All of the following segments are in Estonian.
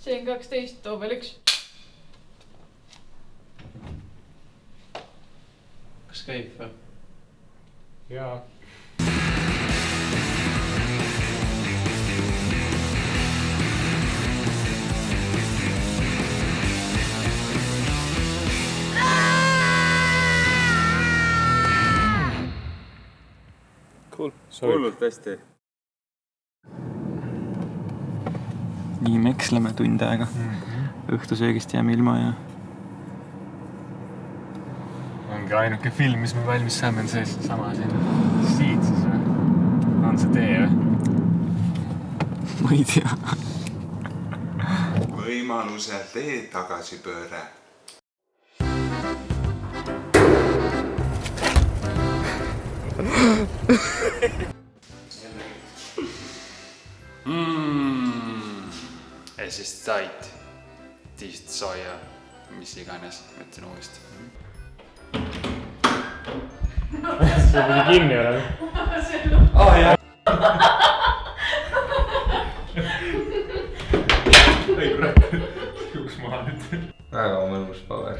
See on 12, too veel üks. Kas käib või? Jaa. Cool. Hullult hästi. Nii me eksleme tund aega. Õhtusöögist jääme ilma ja... Ongi ainuke film, mis me valmis saame, on see sama siin. Siit siis või? On see tee või? Ma ei tea. Võimaluse tee tagasipööre. Es ist Zeit, diist soja, mis iganes, mõtlen uuesti. See pidi kinni olema. Jah. Ei kurat, juuks maha nüüd. Väga mõnus paber.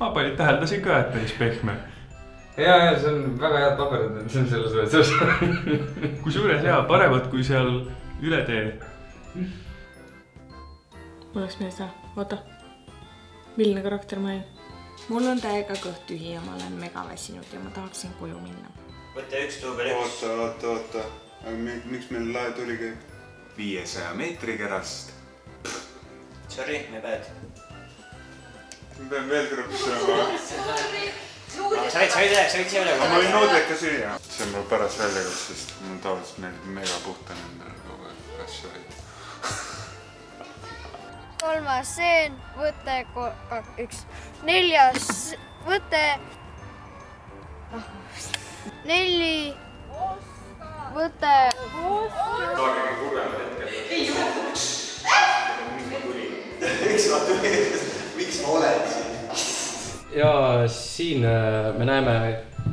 Ma täheldasin ka, et päris pehme. Ja, see on väga head paberid, see on selles võetus. Kui suures hea, paremat kui seal üle tee. Mul oleks mees taha. Oota. Milline karakter ma olen? Mul on täiega kõht tühi ja ma olen mega väsinud ja ma tahaksin koju minna. Võtta üks tuubel üks. Oota. Aga miks meil lae tuli käib? 500 meetri kärast. Sorry, me pead. Ma pean veel krõpsama. Sa võid siia üle. Ma olin noodleka süüa. See on mul pärast väljakast, sest mul tavaliselt meeldib mega puhtan endale kogu aeg asju hoida. 3. seen, võte 1. 4. võte 4. võte Taagegi kurvema hetkel. Miks ma olen siin? Ja siin me näeme,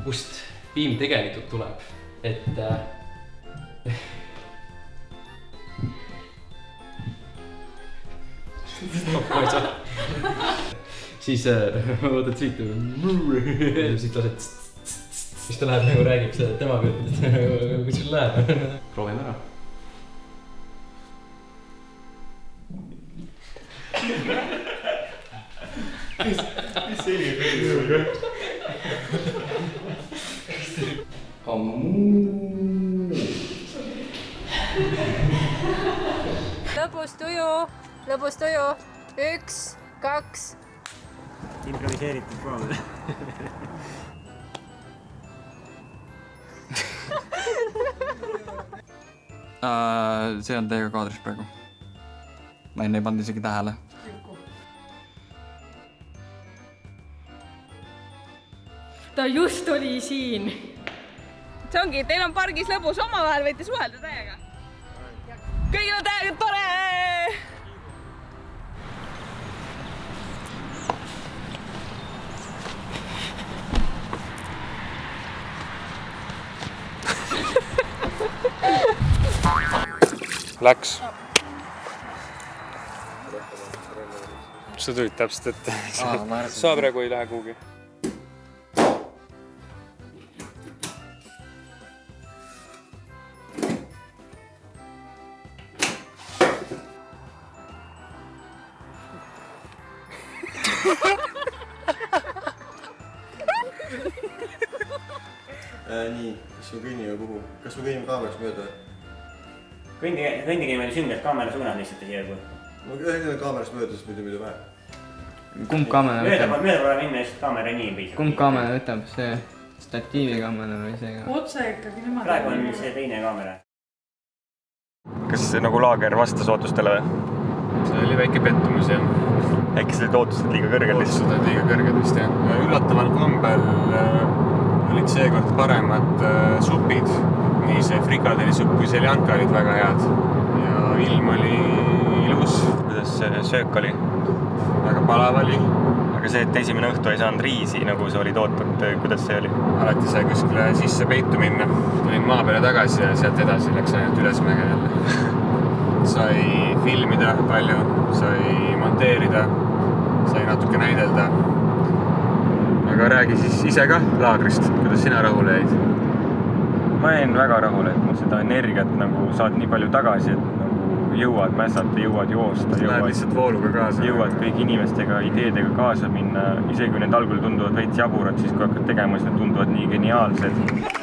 kust piim tegelikult tuleb. Et siis võtad siit siit lased siis ta läheb nagu räägib seda tema pealt, kus sul läheb. Proovime ära. Mis seni juurde? Lõbus tuju. 1, 2. Improviseeritud proov. See on teiega kaadris praegu. Ma enne ei pannud isegi tähele. Ta just oli siin. See ongi, teil on pargis lõbus omavahel, võite suhelda täiega. Kõigil on täiega tore! Läks. Sa tulid täpselt ette. Sa praegu ei lähe kuhugi. Nii, kas me kõnnime kuhu? Kas me kõnnime kaamerast mööda? Kõndige meil süngelt kaamera suunad lihtsalt siia kui. Ma kõnnime kaamerast mööda, siis mida vähe. Kumb kaamera võtab? Mööda pole minna just kaamera nii piisab. Kumb kaamera võtab? See statiivi kaamera või see ka? Otse ikkagi nemad. Praegu on see teine kaamera. Kas nagu laager vastas ootustele või? See oli väike pettumus, jah. Äkki olid ootused liiga kõrged? Ootused olid liiga kõrged vist, jah. Üllataval kombel olid seekord paremad supid. Nii see frikadellisupp kui seljanka olid väga head. Ja ilm oli ilus. Kuidas söök oli? Väga palav oli. Aga see, et esimene õhtu ei saanud riisi, nagu see olid ootud, kuidas see oli? Alati sai kuskile sisse peitu minna. Tulin maa peale tagasi ja sealt edasi läks ainult ülesmäge jälle. Sai sõita palju, sai monteerida, sai natuke näidelda. Aga räägi siis ise ka laagrist, kuidas sina rahule jäid? Ma jäin väga rahule, et seda energiat nagu saad nii palju tagasi, et nagu jõuad mässata, jõuad joosta, lähed lihtsalt vooluga kaasa. Jõuad kõik inimestega, ideedega kaasa minna, isegi kui need algul tunduvad veits jaburad, siis kui hakkad tegema, siis need tunduvad nii geniaalsed.